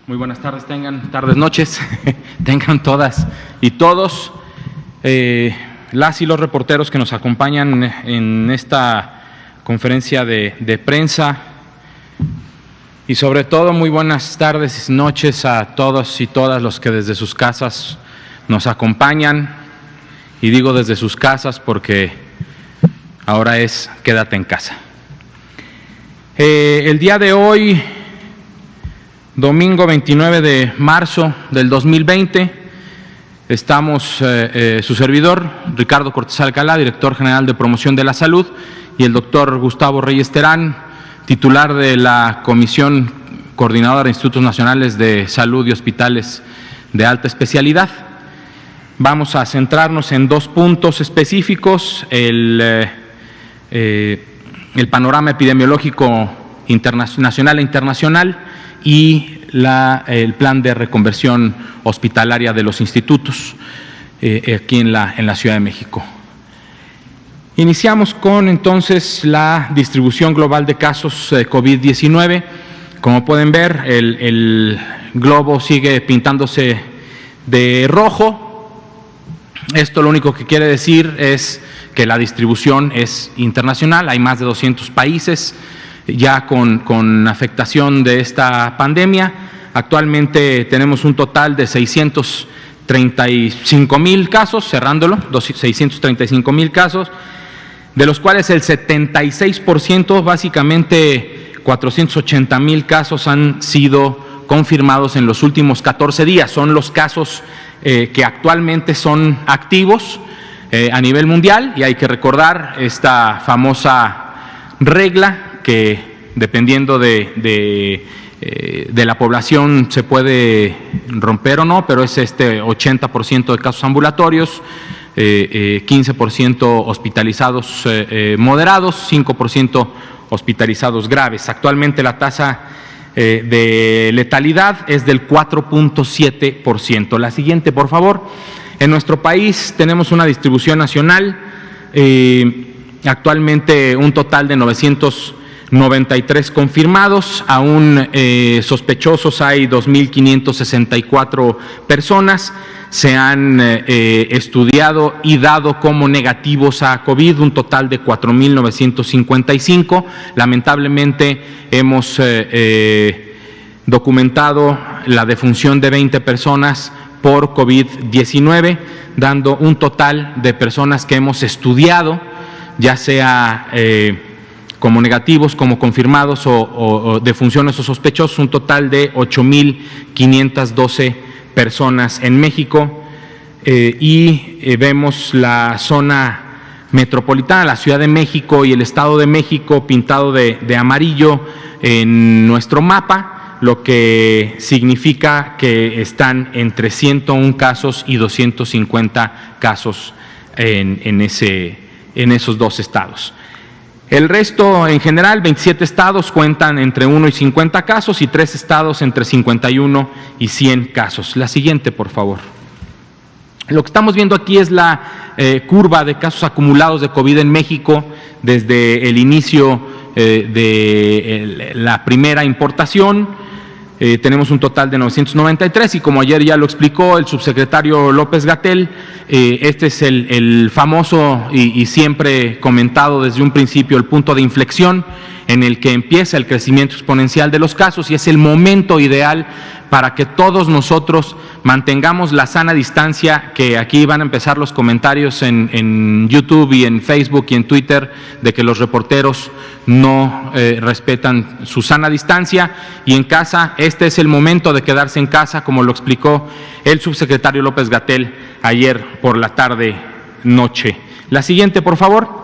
Muy buenas tardes, tardes, noches, tengan todas y todos las y los reporteros que nos acompañan en esta conferencia de prensa, y sobre todo muy buenas tardes y noches a todos y todas los que desde sus casas nos acompañan, y digo desde sus casas porque ahora es quédate en casa. El día de hoy, domingo 29 de marzo del 2020, estamos su servidor, Ricardo Cortés Alcalá, director general de Promoción de la Salud, y el doctor Gustavo Reyes Terán, titular de la Comisión Coordinadora de Institutos Nacionales de Salud y Hospitales de Alta Especialidad. Vamos a centrarnos en dos puntos específicos: el panorama epidemiológico nacional e internacional y el plan de reconversión hospitalaria de los institutos aquí en la Ciudad de México. Iniciamos con entonces la distribución global de casos COVID-19. Como pueden ver, el globo sigue pintándose de rojo. Esto lo único que quiere decir es que la distribución es internacional. Hay más de 200 países ya con afectación de esta pandemia. Actualmente tenemos un total de 635,000 casos, cerrándolo, 635,000 casos, de los cuales el 76%, básicamente 480,000 casos, han sido confirmados en los últimos 14 días. Son los casos que actualmente son activos a nivel mundial, y hay que recordar esta famosa regla que, dependiendo de la población, se puede romper o no, pero es 80% de casos ambulatorios, 15% hospitalizados moderados, 5% hospitalizados graves. Actualmente la tasa de letalidad es del 4.7%. La siguiente, por favor. En nuestro país tenemos una distribución nacional, actualmente un total de 993 confirmados, aún sospechosos hay 2.564 personas. Se han estudiado y dado como negativos a COVID un total de 4.955. Lamentablemente hemos documentado la defunción de 20 personas por COVID-19, dando un total de personas que hemos estudiado, ya sea como negativos, como confirmados o defunciones o sospechosos, un total de 8.512 personas en México. Y vemos la zona metropolitana, la Ciudad de México y el Estado de México pintado de amarillo en nuestro mapa, lo que significa que están entre 101 casos y 250 casos en esos dos estados. El resto, en general, 27 estados cuentan entre 1 y 50 casos y 3 estados entre 51 y 100 casos. La siguiente, por favor. Lo que estamos viendo aquí es la curva de casos acumulados de COVID en México desde el inicio de la primera importación. Tenemos un total de 993 y, como ayer ya lo explicó el subsecretario López-Gatell, este es el famoso y siempre comentado desde un principio el punto de inflexión en el que empieza el crecimiento exponencial de los casos, y es el momento ideal para que todos nosotros mantengamos la sana distancia, que aquí van a empezar los comentarios en YouTube y en Facebook y en Twitter de que los reporteros no respetan su sana distancia, y en casa este es el momento de quedarse en casa, como lo explicó el subsecretario López-Gatell ayer por la tarde-noche. La siguiente, por favor,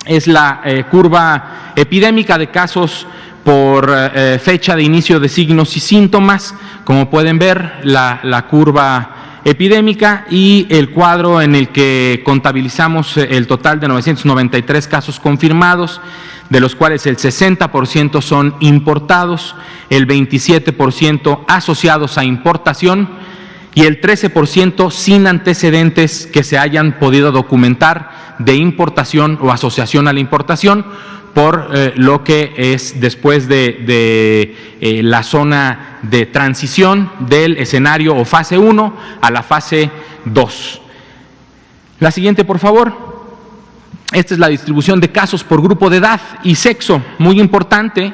es la curva epidémica de casos por fecha de inicio de signos y síntomas. Como pueden ver, la curva epidémica y el cuadro en el que contabilizamos el total de 993 casos confirmados, de los cuales el 60% son importados, el 27% asociados a importación y el 13% sin antecedentes que se hayan podido documentar de importación o asociación a la importación, por lo que es después de la zona de transición del escenario o fase 1 a la fase 2. La siguiente, por favor. Esta es la distribución de casos por grupo de edad y sexo. Muy importante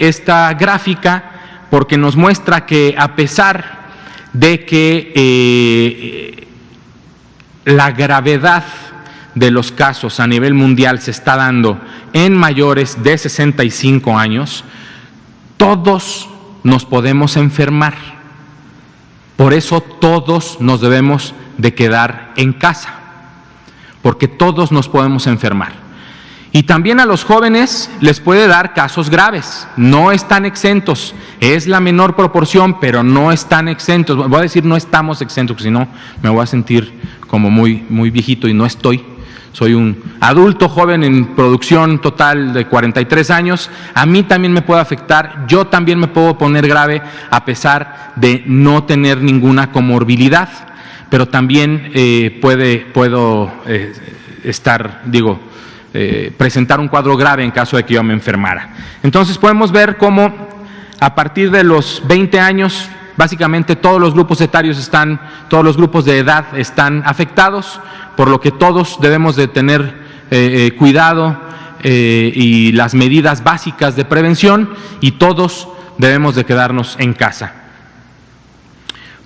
esta gráfica porque nos muestra que a pesar de que la gravedad de los casos a nivel mundial se está dando en mayores de 65 años, todos nos podemos enfermar. Por eso todos nos debemos de quedar en casa, porque todos nos podemos enfermar. Y también a los jóvenes les puede dar casos graves, no están exentos, es la menor proporción, pero no están exentos. Voy a decir no estamos exentos, porque si no me voy a sentir como muy viejito y no estoy. Soy un adulto joven en producción total de 43 años, a mí también me puede afectar, yo también me puedo poner grave a pesar de no tener ninguna comorbilidad, pero también puedo presentar un cuadro grave en caso de que yo me enfermara. Entonces podemos ver cómo a partir de los 20 años, básicamente todos los grupos etarios todos los grupos de edad están afectados, por lo que todos debemos de tener cuidado y las medidas básicas de prevención y todos debemos de quedarnos en casa.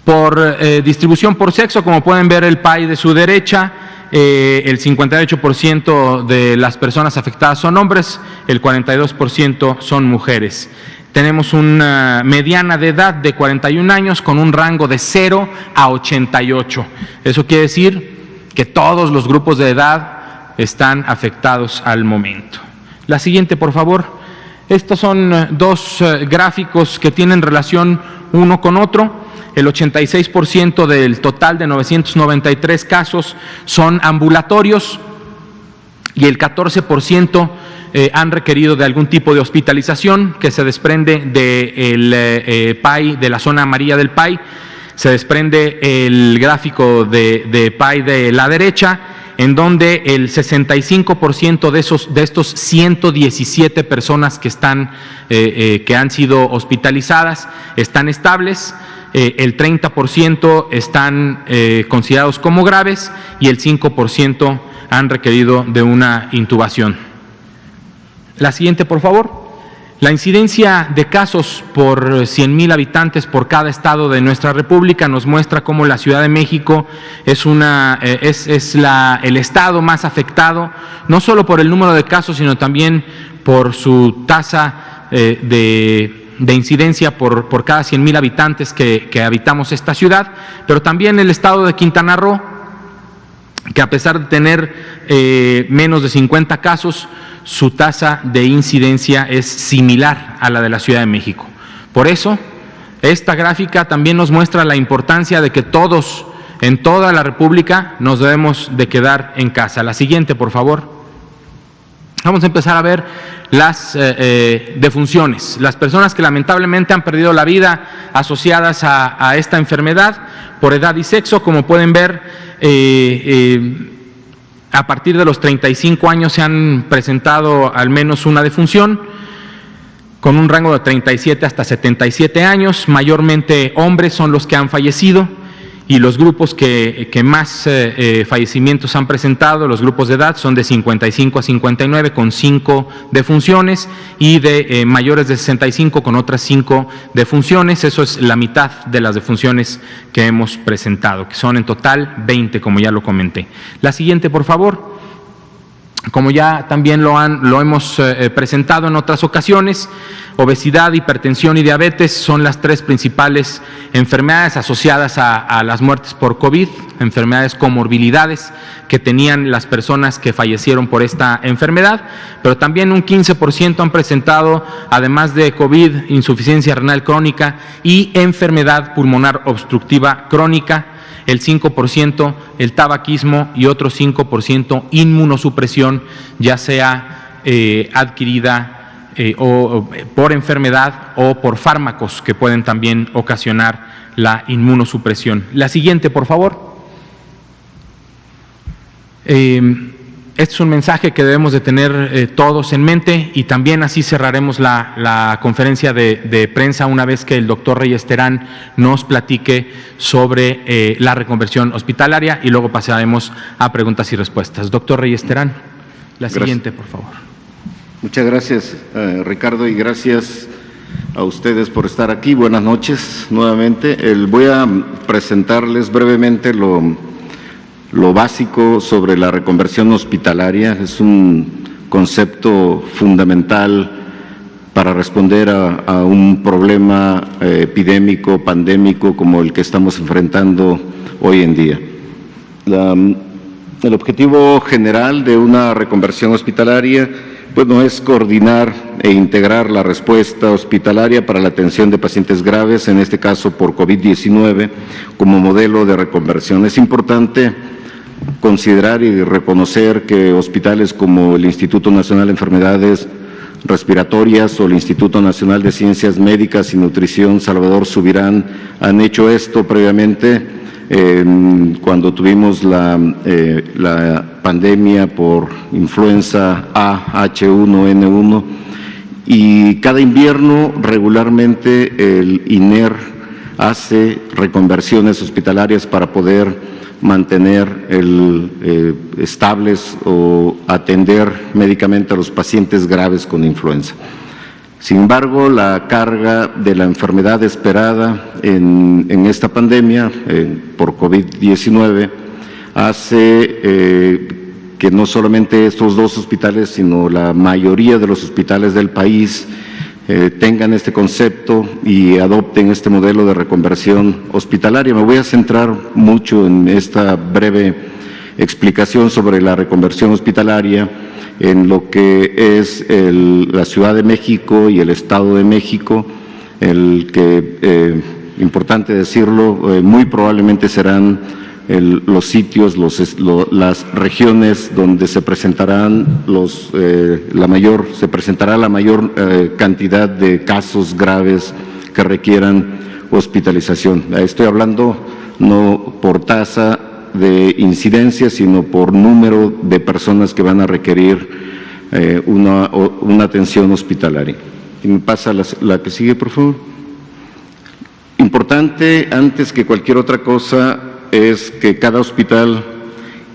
Por distribución por sexo, como pueden ver el pie de su derecha, el 58% de las personas afectadas son hombres, el 42% son mujeres. Tenemos una mediana de edad de 41 años con un rango de 0 a 88. Eso quiere decir que todos los grupos de edad están afectados al momento. La siguiente, por favor. Estos son dos gráficos que tienen relación uno con otro. El 86% del total de 993 casos son ambulatorios y el 14% han requerido de algún tipo de hospitalización que se desprende del PAI, de la zona amarilla del PAI. Se desprende el gráfico de PAI de la derecha, en donde el 65% de estos 117 personas que han sido hospitalizadas están estables, el 30% están considerados como graves y el 5% han requerido de una intubación. La siguiente, por favor. La incidencia de casos por 100,000 habitantes por cada estado de nuestra república nos muestra cómo la Ciudad de México es el estado más afectado, no solo por el número de casos, sino también por su tasa de incidencia por cada 100,000 habitantes que habitamos esta ciudad, pero también el estado de Quintana Roo, que a pesar de tener menos de 50 casos, su tasa de incidencia es similar a la de la Ciudad de México. Por eso, esta gráfica también nos muestra la importancia de que todos, en toda la República, nos debemos de quedar en casa. La siguiente, por favor. Vamos a empezar a ver las defunciones. Las personas que lamentablemente han perdido la vida asociadas a esta enfermedad por edad y sexo, como pueden ver, a partir de los 35 años se han presentado al menos una defunción, con un rango de 37 hasta 77 años, mayormente hombres son los que han fallecido, y los grupos que más fallecimientos han presentado, los grupos de edad, son de 55 a 59 con 5 defunciones y de mayores de 65 con otras 5 defunciones. Eso es la mitad de las defunciones que hemos presentado, que son en total 20, como ya lo comenté. La siguiente, por favor. Como ya también lo hemos presentado en otras ocasiones, obesidad, hipertensión y diabetes son las 3 principales enfermedades asociadas a las muertes por COVID, enfermedades comorbilidades que tenían las personas que fallecieron por esta enfermedad, pero también un 15% han presentado, además de COVID, insuficiencia renal crónica y enfermedad pulmonar obstructiva crónica, el 5% el tabaquismo y otro 5% inmunosupresión, ya sea adquirida o por enfermedad o por fármacos que pueden también ocasionar la inmunosupresión. La siguiente, por favor. Este es un mensaje que debemos de tener todos en mente, y también así cerraremos la conferencia de prensa una vez que el doctor Reyes Terán nos platique sobre la reconversión hospitalaria, y luego pasaremos a preguntas y respuestas. Doctor Reyes Terán, la siguiente, por favor. Muchas gracias, Ricardo, y gracias a ustedes por estar aquí. Buenas noches nuevamente. Voy a presentarles brevemente lo básico sobre la reconversión hospitalaria. Es un concepto fundamental para responder a un problema epidémico, pandémico, como el que estamos enfrentando hoy en día. El objetivo general de una reconversión hospitalaria, bueno, es coordinar e integrar la respuesta hospitalaria para la atención de pacientes graves, en este caso por COVID-19, como modelo de reconversión. Es importante considerar y reconocer que hospitales como el Instituto Nacional de Enfermedades Respiratorias o el Instituto Nacional de Ciencias Médicas y Nutrición Salvador Subirán han hecho esto previamente cuando tuvimos la pandemia por influenza A, H1N1, y cada invierno regularmente el INER hace reconversiones hospitalarias para poder mantener estables o atender médicamente a los pacientes graves con influenza. Sin embargo, la carga de la enfermedad esperada en esta pandemia por COVID-19 hace que no solamente estos dos hospitales, sino la mayoría de los hospitales del país tengan este concepto y adopten este modelo de reconversión hospitalaria. Me voy a centrar mucho en esta breve explicación sobre la reconversión hospitalaria en lo que es la Ciudad de México y el Estado de México, importante decirlo, muy probablemente serán los sitios, las regiones donde se presentarán la mayor cantidad de casos graves que requieran hospitalización. Estoy hablando no por tasa de incidencia, sino por número de personas que van a requerir una atención hospitalaria. Y me pasa la que sigue, por favor. Importante, antes que cualquier otra cosa, es que cada hospital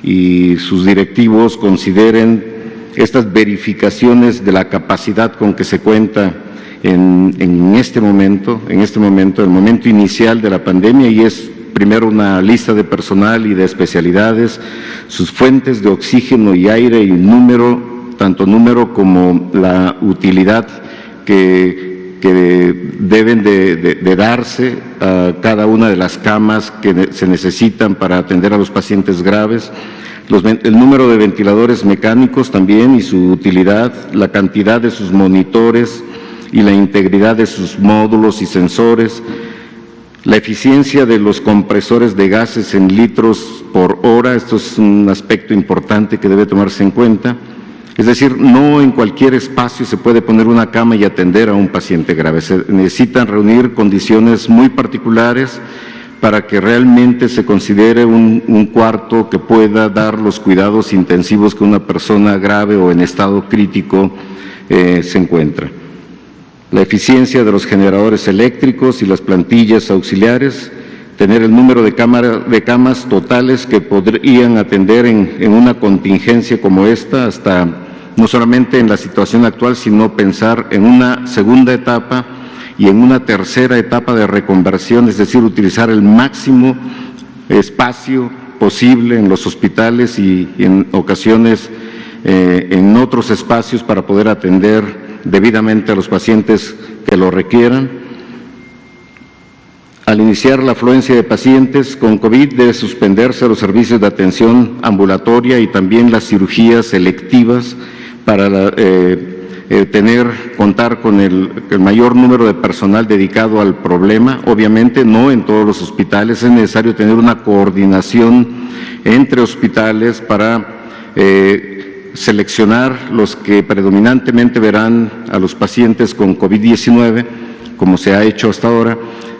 y sus directivos consideren estas verificaciones de la capacidad con que se cuenta en este momento, el momento inicial de la pandemia, y es primero una lista de personal y de especialidades, sus fuentes de oxígeno y aire y tanto número como la utilidad que deben de darse a cada una de las camas que se necesitan para atender a los pacientes graves, el número de ventiladores mecánicos también y su utilidad, la cantidad de sus monitores y la integridad de sus módulos y sensores, la eficiencia de los compresores de gases en litros por hora. Esto es un aspecto importante que debe tomarse en cuenta. Es decir, no en cualquier espacio se puede poner una cama y atender a un paciente grave. Se necesitan reunir condiciones muy particulares para que realmente se considere un cuarto que pueda dar los cuidados intensivos que una persona grave o en estado crítico se encuentra. La eficiencia de los generadores eléctricos y las plantillas auxiliares, tener el número de camas totales que podrían atender en una contingencia como esta, hasta no solamente en la situación actual, sino pensar en una segunda etapa y en una tercera etapa de reconversión, es decir, utilizar el máximo espacio posible en los hospitales y en ocasiones en otros espacios para poder atender debidamente a los pacientes que lo requieran. Al iniciar la afluencia de pacientes con COVID, debe suspenderse los servicios de atención ambulatoria y también las cirugías selectivas para contar con el mayor número de personal dedicado al problema. Obviamente no en todos los hospitales, es necesario tener una coordinación entre hospitales para seleccionar los que predominantemente verán a los pacientes con COVID-19, como se ha hecho hasta ahora,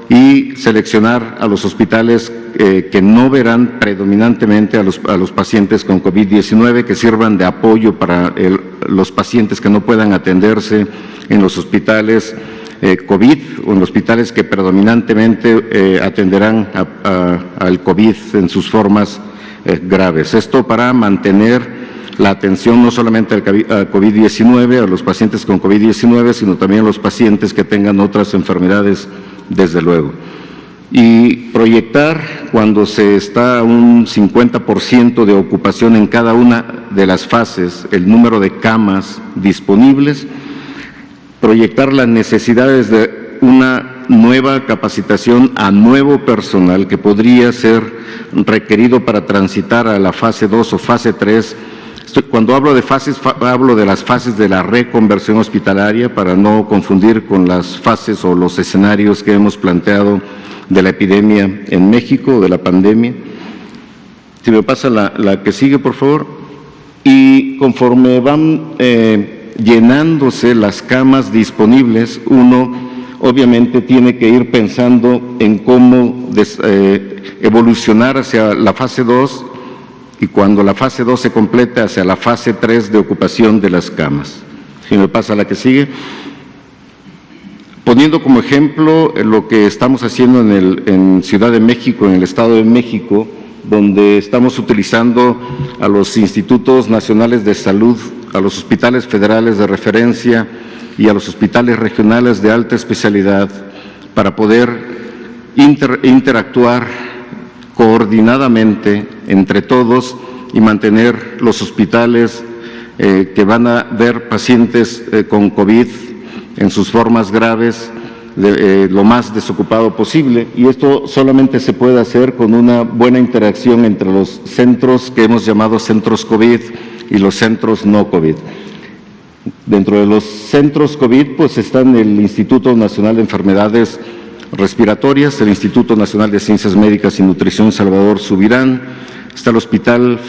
y seleccionar a los hospitales que no verán predominantemente a los pacientes con COVID-19, que sirvan de apoyo para los pacientes que no puedan atenderse en los hospitales COVID o en hospitales que predominantemente atenderán al COVID en sus formas graves. Esto para mantener la atención no solamente al COVID-19, a los pacientes con COVID-19, sino también a los pacientes que tengan otras enfermedades, desde luego. Y proyectar, cuando se está a un 50% de ocupación en cada una de las fases, el número de camas disponibles, proyectar las necesidades de una nueva capacitación a nuevo personal que podría ser requerido para transitar a la fase 2 o fase 3. Cuando hablo de fases, hablo de las fases de la reconversión hospitalaria, para no confundir con las fases o los escenarios que hemos planteado de la epidemia en México, de la pandemia. Si me pasa la que sigue, por favor. Y conforme van llenándose las camas disponibles, uno obviamente tiene que ir pensando en cómo evolucionar hacia la fase 2, y cuando la fase 2 se completa, hacia la fase 3 de ocupación de las camas. Si me pasa la que sigue. Poniendo como ejemplo lo que estamos haciendo en Ciudad de México, en el Estado de México, donde estamos utilizando a los institutos nacionales de salud, a los hospitales federales de referencia y a los hospitales regionales de alta especialidad para poder interactuar coordinadamente entre todos y mantener los hospitales que van a ver pacientes con COVID en sus formas graves lo más desocupado posible. Y esto solamente se puede hacer con una buena interacción entre los centros que hemos llamado centros COVID y los centros no COVID. Dentro de los centros COVID pues están el Instituto Nacional de Enfermedades Respiratorias, el Instituto Nacional de Ciencias Médicas y Nutrición Salvador Subirán, está el Hospital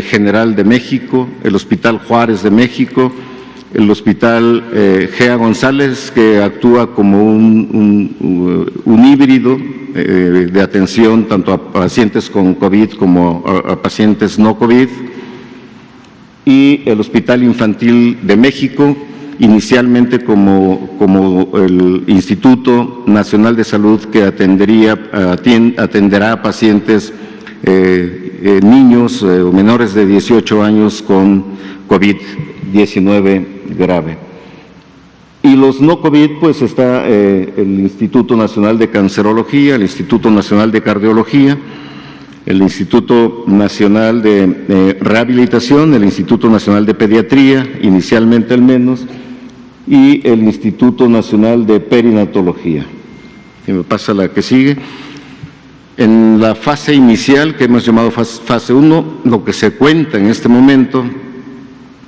General de México, el Hospital Juárez de México, el Hospital Gea González, que actúa como un híbrido de atención tanto a pacientes con COVID como a pacientes no COVID, y el Hospital Infantil de México, inicialmente como el Instituto Nacional de Salud, que atenderá a pacientes niños o menores de 18 años con COVID-19 grave. Y los no COVID, pues está el Instituto Nacional de Cancerología, el Instituto Nacional de Cardiología, el Instituto Nacional de Rehabilitación, el Instituto Nacional de Pediatría, inicialmente al menos, y el Instituto Nacional de Perinatología. Si me pasa la que sigue. En la fase inicial, que hemos llamado fase 1, lo que se cuenta en este momento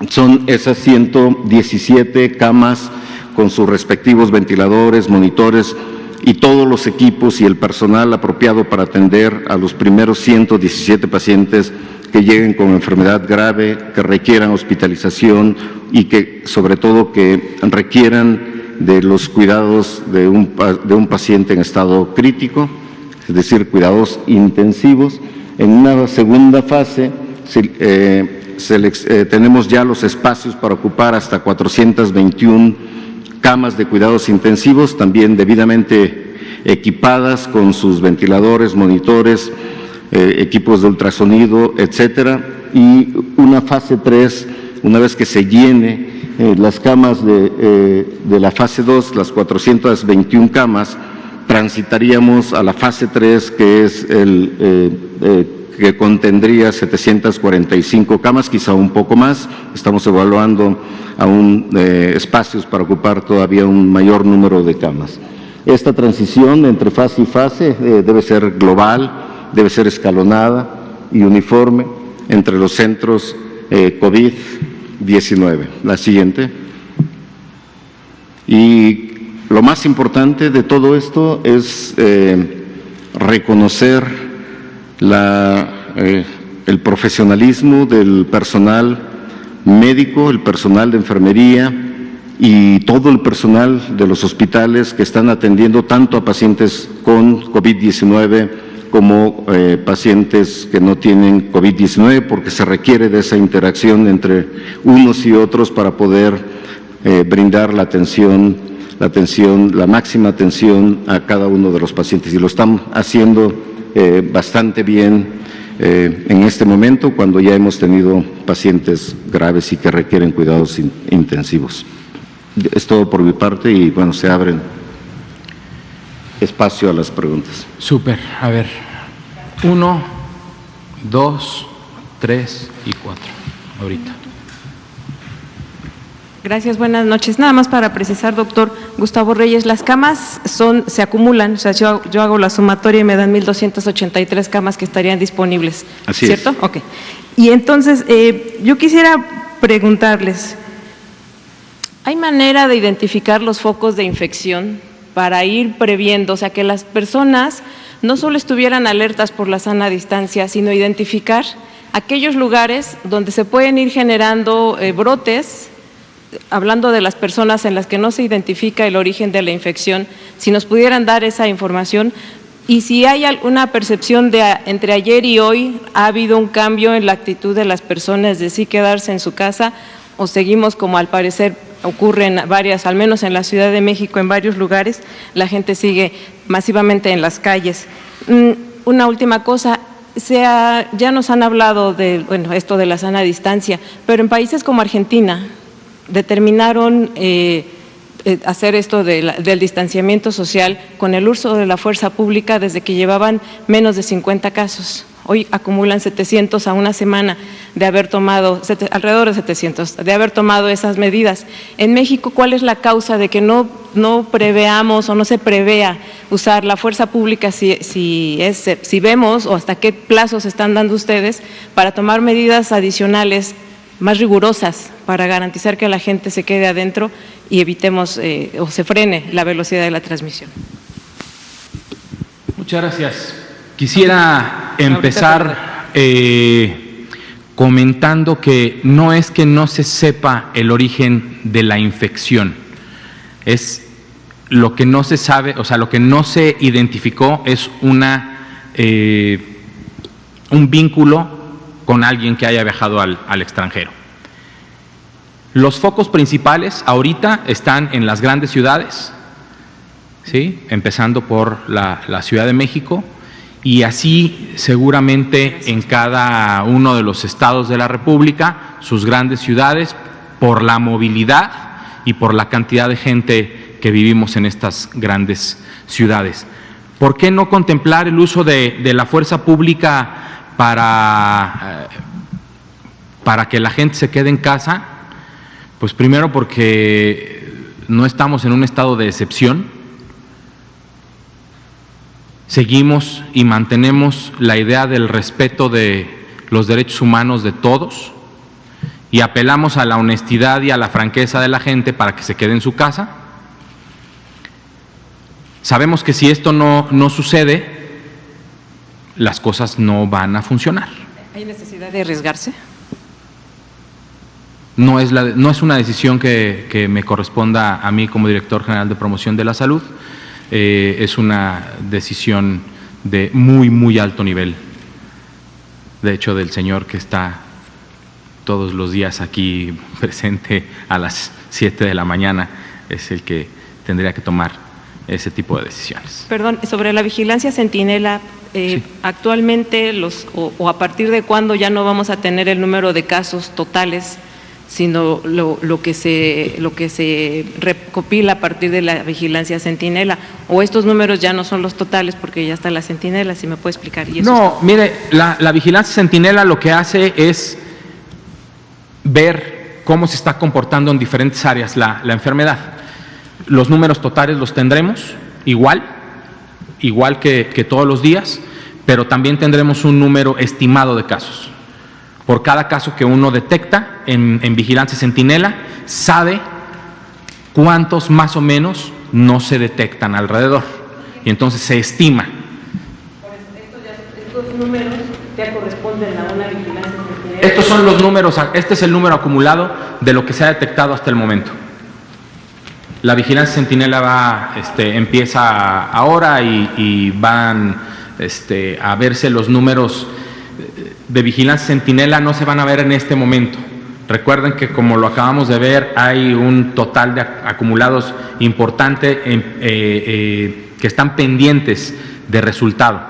son esas 117 camas con sus respectivos ventiladores, monitores y todos los equipos y el personal apropiado para atender a los primeros 117 pacientes que lleguen con enfermedad grave, que requieran hospitalización y que, sobre todo, que requieran de los cuidados de un paciente en estado crítico, es decir, cuidados intensivos. En una segunda fase tenemos ya los espacios para ocupar hasta 421 camas de cuidados intensivos, también debidamente equipadas con sus ventiladores, monitores, equipos de ultrasonido, etcétera. Y una fase 3, una vez que se llene las camas de la fase 2, las 421 camas, transitaríamos a la fase 3, que es que contendría 745 camas, quizá un poco más. Estamos evaluando aún espacios para ocupar todavía un mayor número de camas. Esta transición entre fase y fase debe ser global, debe ser escalonada y uniforme entre los centros COVID-19. La siguiente. Y lo más importante de todo esto es reconocer el profesionalismo del personal médico, el personal de enfermería y todo el personal de los hospitales que están atendiendo tanto a pacientes con COVID-19 como pacientes que no tienen COVID-19, porque se requiere de esa interacción entre unos y otros para poder brindar la máxima atención a cada uno de los pacientes. Y lo están haciendo bastante bien en este momento, cuando ya hemos tenido pacientes graves y que requieren cuidados intensivos. Es todo por mi parte y bueno, se abren espacio a las preguntas. Súper. A ver, 1, 2, 3 y 4. Ahorita. Gracias, buenas noches. Nada más para precisar, doctor Gustavo Reyes, las camas se acumulan, o sea, yo hago la sumatoria y me dan 1,283 camas que estarían disponibles. Así ¿cierto? es. Ok. Y entonces, yo quisiera preguntarles, ¿hay manera de identificar los focos de infección para ir previendo, o sea, que las personas no solo estuvieran alertas por la sana distancia, sino identificar aquellos lugares donde se pueden ir generando brotes, hablando de las personas en las que no se identifica el origen de la infección, si nos pudieran dar esa información? Y si hay alguna percepción de entre ayer y hoy, ¿ha habido un cambio en la actitud de las personas de sí quedarse en su casa o seguimos como al parecer ocurre en varias, al menos en la Ciudad de México, en varios lugares, la gente sigue masivamente en las calles? Una última cosa, ya nos han hablado de, bueno, esto de la sana distancia, pero en países como Argentina determinaron hacer esto del distanciamiento social con el uso de la fuerza pública desde que llevaban menos de 50 casos. Hoy acumulan 700 a una semana de haber tomado, alrededor de 700, de haber tomado esas medidas. En México, ¿cuál es la causa de que no preveamos o no se prevea usar la fuerza pública si vemos, o hasta qué plazos están dando ustedes para tomar medidas adicionales más rigurosas para garantizar que la gente se quede adentro y evitemos o se frene la velocidad de la transmisión? Muchas gracias. Quisiera empezar comentando que no es que no se sepa el origen de la infección, es lo que no se sabe, o sea, lo que no se identificó es un vínculo con alguien que haya viajado al extranjero. Los focos principales ahorita están en las grandes ciudades, ¿sí? Empezando por la Ciudad de México, y así seguramente en cada uno de los estados de la República, sus grandes ciudades, por la movilidad y por la cantidad de gente que vivimos en estas grandes ciudades. ¿Por qué no contemplar el uso de la fuerza pública para que la gente se quede en casa? Pues primero porque no estamos en un estado de excepción. Seguimos y mantenemos la idea del respeto de los derechos humanos de todos y apelamos a la honestidad y a la franqueza de la gente para que se quede en su casa. Sabemos que si esto no sucede, las cosas no van a funcionar. ¿Hay necesidad de arriesgarse? No es una decisión que me corresponda a mí como director general de promoción de la salud. Es una decisión de muy alto nivel, de hecho del señor que está todos los días aquí presente a las 7 de la mañana, es el que tendría que tomar ese tipo de decisiones. Perdón, sobre la vigilancia centinela, sí. Actualmente o a partir de cuándo ya no vamos a tener el número de casos totales, sino lo que se recopila a partir de la vigilancia centinela, o estos números ya no son los totales porque ya está la centinela, si me puede explicar. ¿Y eso? No, mire, la vigilancia centinela lo que hace es ver cómo se está comportando en diferentes áreas la enfermedad. Los números totales los tendremos igual que todos los días, pero también tendremos un número estimado de casos. Por cada caso que uno detecta en vigilancia centinela, sabe cuántos más o menos no se detectan alrededor, y entonces se estima. Por eso, estos números ya corresponden a una vigilancia centinela. Estos son los números, este es el número acumulado de lo que se ha detectado hasta el momento. La vigilancia centinela empieza ahora y van a verse los números de vigilancia centinela, no se van a ver en este momento. Recuerden que, como lo acabamos de ver, hay un total de acumulados importante que están pendientes de resultado.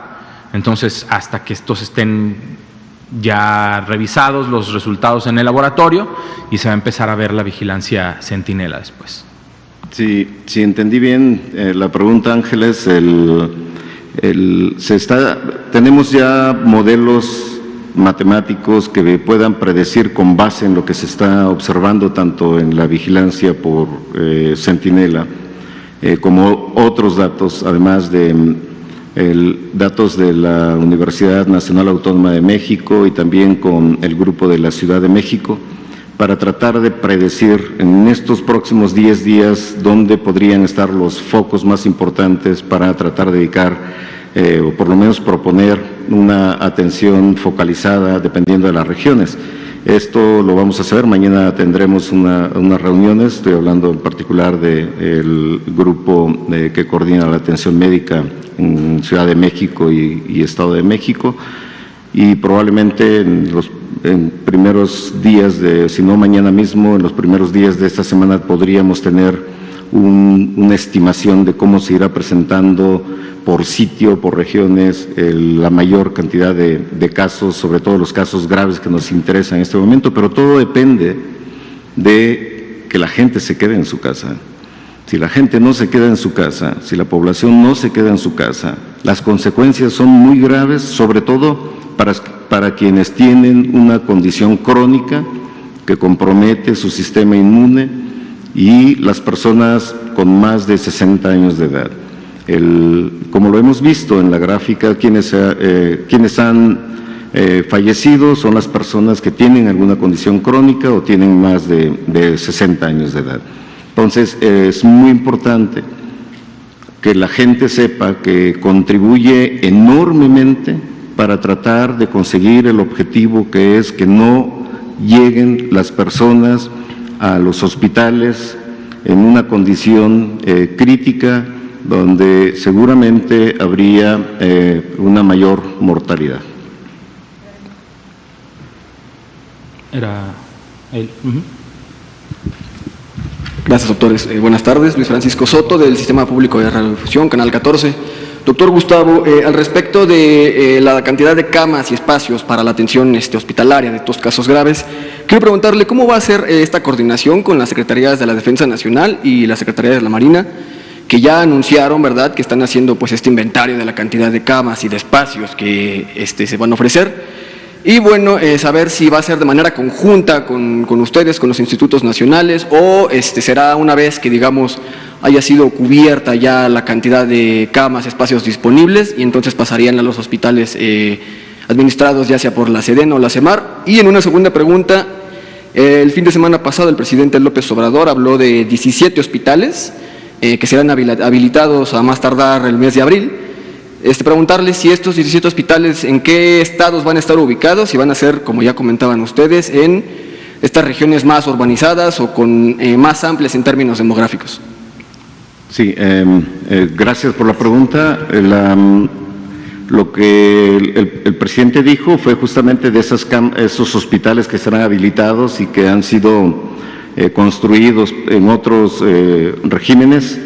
Entonces, hasta que estos estén ya revisados los resultados en el laboratorio, y se va a empezar a ver la vigilancia centinela después. Sí, si entendí bien la pregunta, Ángeles, tenemos ya modelos matemáticos que puedan predecir con base en lo que se está observando tanto en la vigilancia por centinela como otros datos, además de datos de la Universidad Nacional Autónoma de México y también con el grupo de la Ciudad de México, para tratar de predecir en estos próximos 10 días dónde podrían estar los focos más importantes para tratar de dedicar o por lo menos proponer una atención focalizada dependiendo de las regiones. Esto lo vamos a hacer, mañana tendremos unas reuniones, estoy hablando en particular del grupo que coordina la atención médica en Ciudad de México y Estado de México, y probablemente en los primeros días si no mañana mismo, en los primeros días de esta semana podríamos tener una estimación de cómo se irá presentando por sitio, por regiones, la mayor cantidad de casos, sobre todo los casos graves que nos interesan en este momento, pero todo depende de que la gente se quede en su casa. Si la gente no se queda en su casa, si la población no se queda en su casa, las consecuencias son muy graves, sobre todo para quienes tienen una condición crónica que compromete su sistema inmune y las personas con más de 60 años de edad. Como lo hemos visto en la gráfica, quienes han fallecido son las personas que tienen alguna condición crónica o tienen más de 60 años de edad. Entonces, es muy importante que la gente sepa que contribuye enormemente para tratar de conseguir el objetivo, que es que no lleguen las personas a los hospitales en una condición crítica, donde seguramente habría una mayor mortalidad. Gracias, doctores. Buenas tardes. Luis Francisco Soto, del Sistema Público de Radiodifusión, Canal 14. Doctor Gustavo, al respecto de la cantidad de camas y espacios para la atención hospitalaria de estos casos graves, quiero preguntarle cómo va a ser esta coordinación con las Secretarías de la Defensa Nacional y la Secretaría de la Marina, que ya anunciaron, ¿verdad?, que están haciendo pues este inventario de la cantidad de camas y de espacios que se van a ofrecer. Y bueno, saber si va a ser de manera conjunta con ustedes, con los institutos nacionales, o será una vez que, digamos, haya sido cubierta ya la cantidad de camas, espacios disponibles, y entonces pasarían a los hospitales administrados ya sea por la SEDENA o la CEMAR. Y en una segunda pregunta, el fin de semana pasado el presidente López Obrador habló de 17 hospitales que serán habilitados a más tardar el mes de abril. Preguntarles si estos 17 hospitales, en qué estados van a estar ubicados, si van a ser, como ya comentaban ustedes, en estas regiones más urbanizadas o con más amplias en términos demográficos. Sí, gracias por la pregunta. Lo que el presidente dijo fue justamente de esos hospitales que serán habilitados y que han sido construidos en otros regímenes,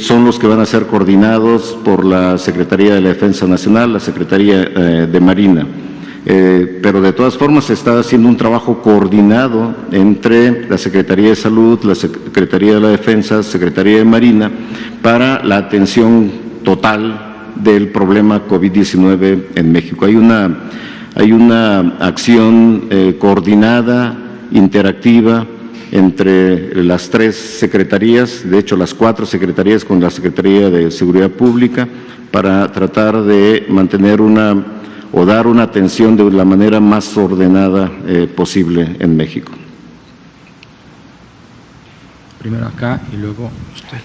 son los que van a ser coordinados por la Secretaría de la Defensa Nacional, la Secretaría de Marina. Pero de todas formas se está haciendo un trabajo coordinado entre la Secretaría de Salud, la Secretaría de la Defensa, Secretaría de Marina, para la atención total del problema COVID-19 en México. Hay una acción coordinada, interactiva, entre las 3 secretarías, de hecho las 4 secretarías con la Secretaría de Seguridad Pública, para tratar de mantener o dar una atención de la manera más ordenada posible en México. Primero acá y luego usted.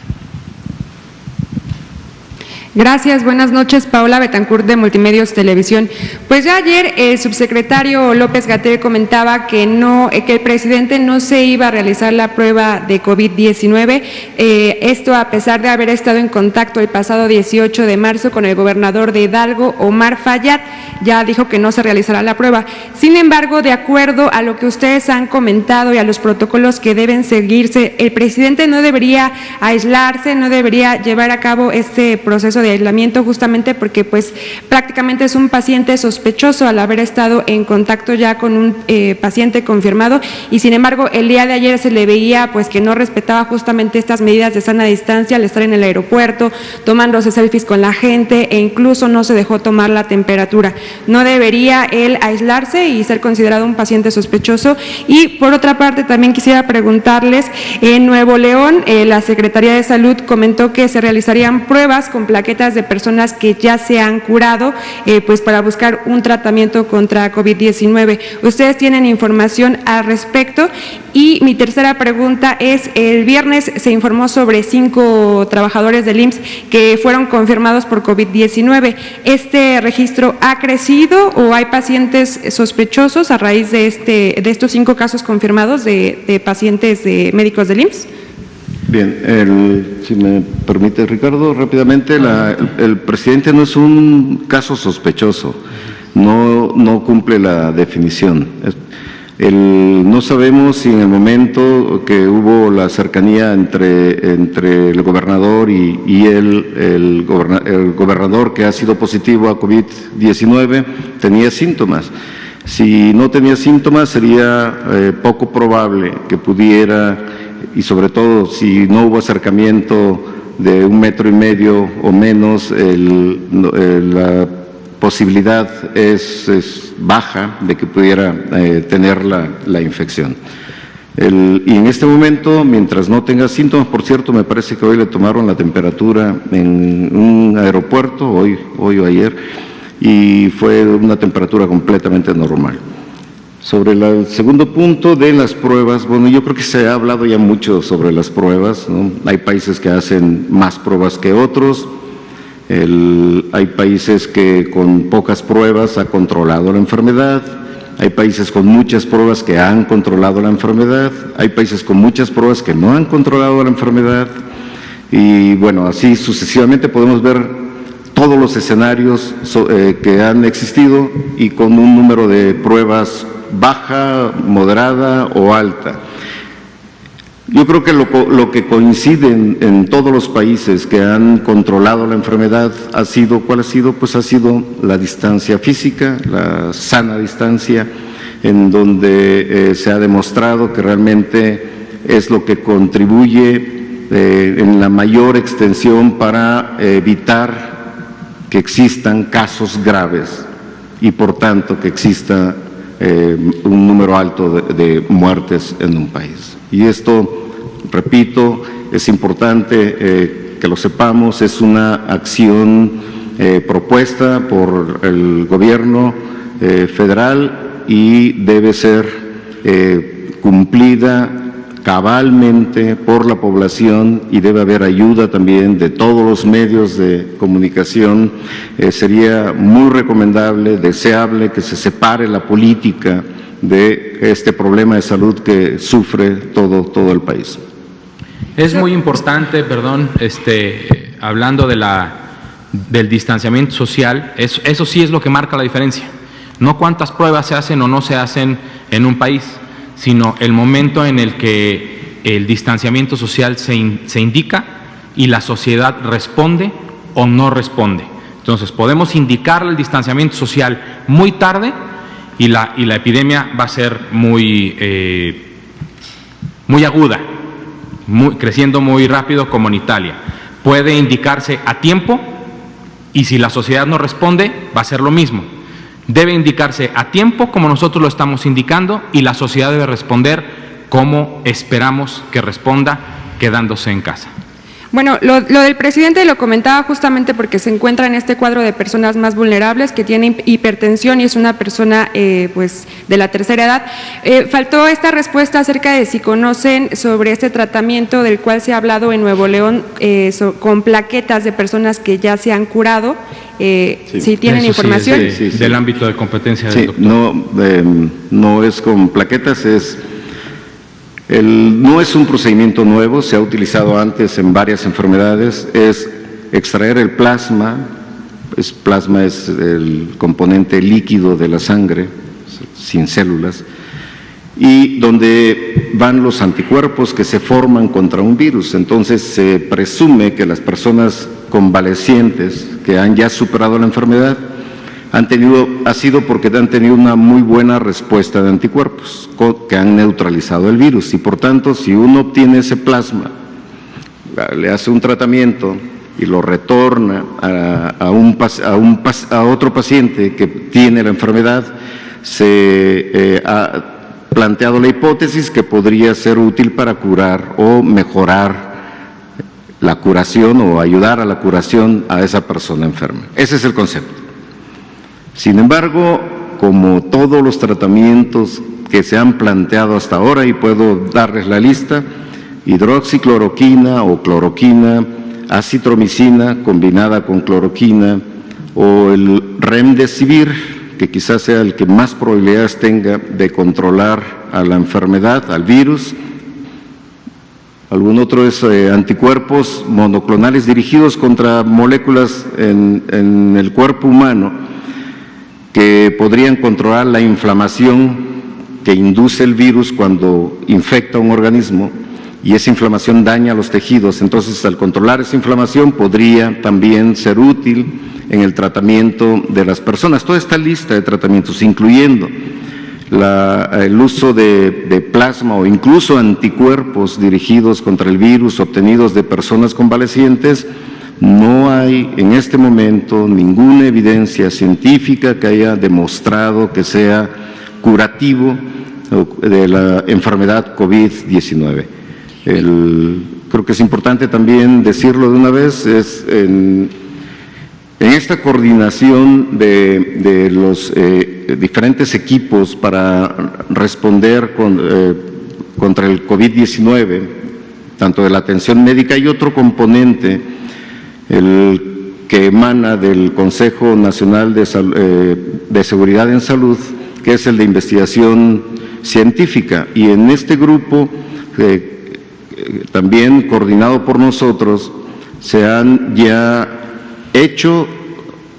Gracias, buenas noches. Paola Betancourt de Multimedios Televisión. Pues ya ayer el subsecretario López-Gatell comentaba que el presidente no se iba a realizar la prueba de COVID-19, esto a pesar de haber estado en contacto el pasado 18 de marzo con el gobernador de Hidalgo, Omar Fayad. Ya dijo que no se realizará la prueba. Sin embargo, de acuerdo a lo que ustedes han comentado y a los protocolos que deben seguirse, el presidente no debería aislarse, no debería llevar a cabo este proceso de aislamiento, justamente porque pues prácticamente es un paciente sospechoso al haber estado en contacto ya con un paciente confirmado, y sin embargo el día de ayer se le veía pues que no respetaba justamente estas medidas de sana distancia al estar en el aeropuerto, tomándose selfies con la gente e incluso no se dejó tomar la temperatura. No debería él aislarse y ser considerado un paciente sospechoso. Y por otra parte también quisiera preguntarles, en Nuevo León la Secretaría de Salud comentó que se realizarían pruebas con plaquetas de personas que ya se han curado, pues para buscar un tratamiento contra COVID-19. ¿Ustedes tienen información al respecto? Y mi tercera pregunta es, el viernes se informó sobre 5 trabajadores del IMSS que fueron confirmados por COVID-19. ¿Este registro ha crecido o hay pacientes sospechosos a raíz de estos 5 casos confirmados de pacientes de médicos del IMSS? Bien, si me permite, Ricardo, rápidamente, el presidente no es un caso sospechoso, no cumple la definición. No sabemos si en el momento que hubo la cercanía entre el gobernador y el gobernador que ha sido positivo a COVID-19 tenía síntomas. Si no tenía síntomas sería poco probable que pudiera, y sobre todo si no hubo acercamiento de 1,5 metros o menos, la posibilidad es baja de que pudiera tener la infección. Y en este momento, mientras no tenga síntomas, por cierto, me parece que hoy le tomaron la temperatura en un aeropuerto, hoy o ayer, y fue una temperatura completamente normal. Sobre el segundo punto de las pruebas, bueno, yo creo que se ha hablado ya mucho sobre las pruebas, ¿no? Hay países que hacen más pruebas que otros, hay países que con pocas pruebas ha controlado la enfermedad, hay países con muchas pruebas que han controlado la enfermedad, hay países con muchas pruebas que no han controlado la enfermedad, y bueno, así sucesivamente podemos ver todos los escenarios que han existido y con un número de pruebas baja, moderada o alta. Yo creo que lo que coincide en todos los países que han controlado la enfermedad ha sido, ¿cuál ha sido? Pues ha sido la distancia física, la sana distancia, en donde se ha demostrado que realmente es lo que contribuye en la mayor extensión para evitar que existan casos graves y por tanto que exista un número alto de muertes en un país. Y esto, repito, es importante que lo sepamos, es una acción propuesta por el gobierno federal y debe ser cumplida cabalmente por la población y debe haber ayuda también de todos los medios de comunicación. Sería muy recomendable, deseable que se separe la política de este problema de salud que sufre todo el país. Es muy importante, perdón, hablando del distanciamiento social, eso sí es lo que marca la diferencia. No cuántas pruebas se hacen o no se hacen en un país, sino el momento en el que el distanciamiento social se indica y la sociedad responde o no responde. Entonces, podemos indicar el distanciamiento social muy tarde y la epidemia va a ser muy aguda, creciendo muy rápido como en Italia. Puede indicarse a tiempo y si la sociedad no responde, va a ser lo mismo. Debe indicarse a tiempo como nosotros lo estamos indicando y la sociedad debe responder como esperamos que responda, quedándose en casa. Bueno, lo del presidente lo comentaba justamente porque se encuentra en este cuadro de personas más vulnerables, que tiene hipertensión y es una persona pues de la tercera edad. Faltó esta respuesta acerca de si conocen sobre este tratamiento del cual se ha hablado en Nuevo León con plaquetas de personas que ya se han curado. Si tienen Eso información. Sí, del ámbito de competencia del Sí, doctor. no es con plaquetas, no es un procedimiento nuevo, se ha utilizado antes en varias enfermedades, es extraer el plasma, plasma es el componente líquido de la sangre, sin células, y donde van los anticuerpos que se forman contra un virus. Entonces se presume que las personas convalecientes que han ya superado la enfermedad ha sido porque han tenido una muy buena respuesta de anticuerpos que han neutralizado el virus, y por tanto, si uno obtiene ese plasma, le hace un tratamiento y lo retorna a otro paciente que tiene la enfermedad, se ha planteado la hipótesis que podría ser útil para curar o mejorar la curación o ayudar a la curación a esa persona enferma. Ese es el concepto. Sin embargo, como todos los tratamientos que se han planteado hasta ahora, y puedo darles la lista: hidroxicloroquina o cloroquina, acitromicina combinada con cloroquina, o el remdesivir, que quizás sea el que más probabilidades tenga de controlar a la enfermedad, al virus. Algún otro es anticuerpos monoclonales dirigidos contra moléculas en el cuerpo humano que podrían controlar la inflamación que induce el virus cuando infecta un organismo, y esa inflamación daña los tejidos. Entonces, al controlar esa inflamación, podría también ser útil en el tratamiento de las personas. Toda esta lista de tratamientos, incluyendo el uso de plasma o incluso anticuerpos dirigidos contra el virus obtenidos de personas convalecientes, no hay en este momento ninguna evidencia científica que haya demostrado que sea curativo de la enfermedad COVID-19. Creo que es importante también decirlo de una vez, en esta coordinación de los diferentes equipos para responder contra el COVID-19, tanto de la atención médica, y otro componente, el que emana del Consejo Nacional de Seguridad en Salud, que es el de investigación científica, y en este grupo, también coordinado por nosotros, se han ya hecho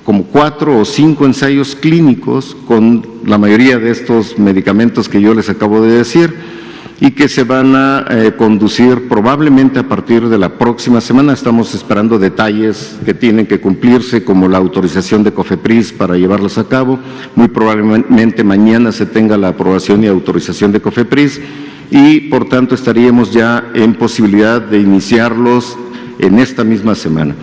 como 4 o 5 ensayos clínicos con la mayoría de estos medicamentos que yo les acabo de decir, y que se van a conducir probablemente a partir de la próxima semana. Estamos esperando detalles que tienen que cumplirse, como la autorización de COFEPRIS para llevarlos a cabo. Muy probablemente mañana se tenga la aprobación y autorización de COFEPRIS, y por tanto estaríamos ya en posibilidad de iniciarlos en esta misma semana.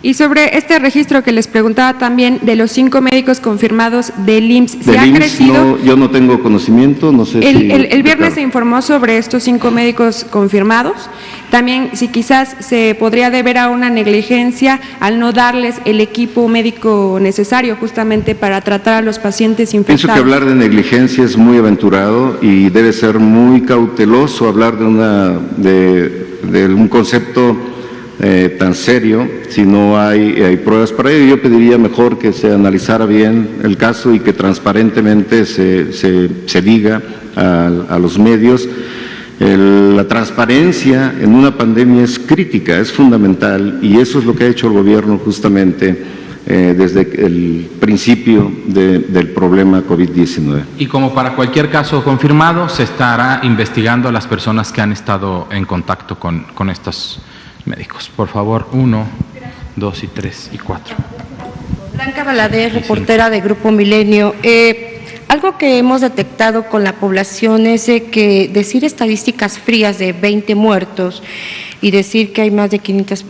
Y sobre este registro que les preguntaba también, de los 5 médicos confirmados del IMSS, ¿se ha crecido? Yo no tengo conocimiento, no sé si… El viernes se informó sobre estos 5 médicos confirmados. También, si quizás se podría deber a una negligencia al no darles el equipo médico necesario justamente para tratar a los pacientes infectados. Pienso que hablar de negligencia es muy aventurado y debe ser muy cauteloso hablar de un concepto tan serio si no hay pruebas para ello. Yo pediría mejor que se analizara bien el caso y que transparentemente se diga a los medios. La transparencia en una pandemia es crítica, es fundamental, y eso es lo que ha hecho el gobierno justamente desde el principio del problema COVID-19. Y como para cualquier caso confirmado, se estará investigando a las personas que han estado en contacto con estos médicos. Por favor, 1, 2 y 3 y 4. Blanca Valadez, reportera de Grupo Milenio. Algo que hemos detectado con la población es que decir estadísticas frías de 20 muertos y decir que hay más de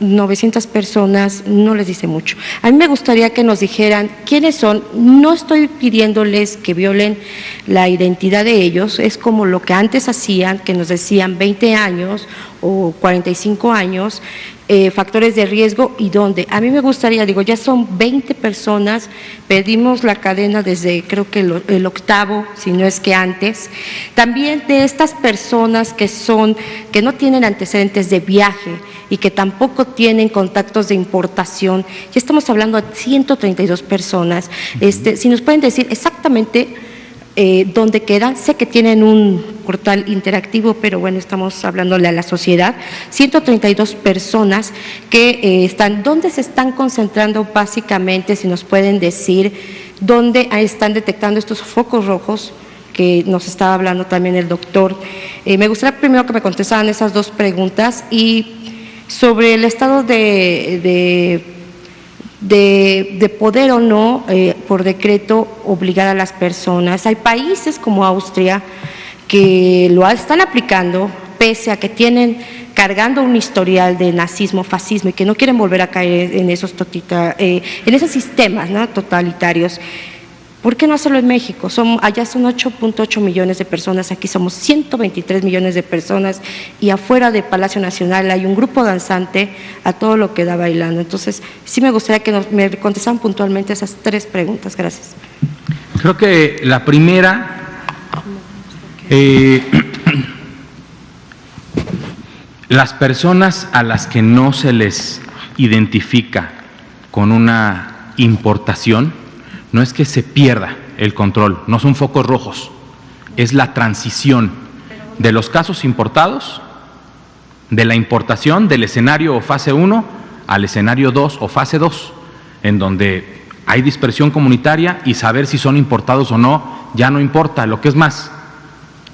900 personas no les dice mucho. A mí me gustaría que nos dijeran quiénes son. No estoy pidiéndoles que violen la identidad de ellos, es como lo que antes hacían, que nos decían 20 años o 45 años, factores de riesgo y dónde. A mí me gustaría, digo, ya son 20 personas, pedimos la cadena desde creo que el octavo, si no es que antes. También de estas personas que no tienen antecedentes de viaje y que tampoco tienen contactos de importación, ya estamos hablando de 132 personas. Si nos pueden decir exactamente dónde quedan, sé que tienen un portal interactivo, pero bueno, estamos hablándole a la sociedad. 132 personas que están, ¿dónde se están concentrando básicamente? Si nos pueden decir dónde están detectando estos focos rojos que nos estaba hablando también el doctor. Me gustaría primero que me contestaran esas dos preguntas y sobre el estado de poder o no, por decreto, obligar a las personas. Hay países como Austria que lo están aplicando, pese a que tienen cargando un historial de nazismo, fascismo, y que no quieren volver a caer en esos sistemas, ¿no?, totalitarios. ¿Por qué no hacerlo en México? Allá son 8.8 millones de personas, aquí somos 123 millones de personas y afuera de Palacio Nacional hay un grupo danzante a todo lo que da bailando. Entonces, sí me gustaría que me contestaran puntualmente esas tres preguntas. Gracias. Creo que la primera, las personas a las que no se les identifica con una importación, no es que se pierda el control, no son focos rojos, es la transición de los casos importados, de la importación del escenario o fase 1 al escenario 2 o fase 2, en donde hay dispersión comunitaria y saber si son importados o no ya no importa. Lo que es más,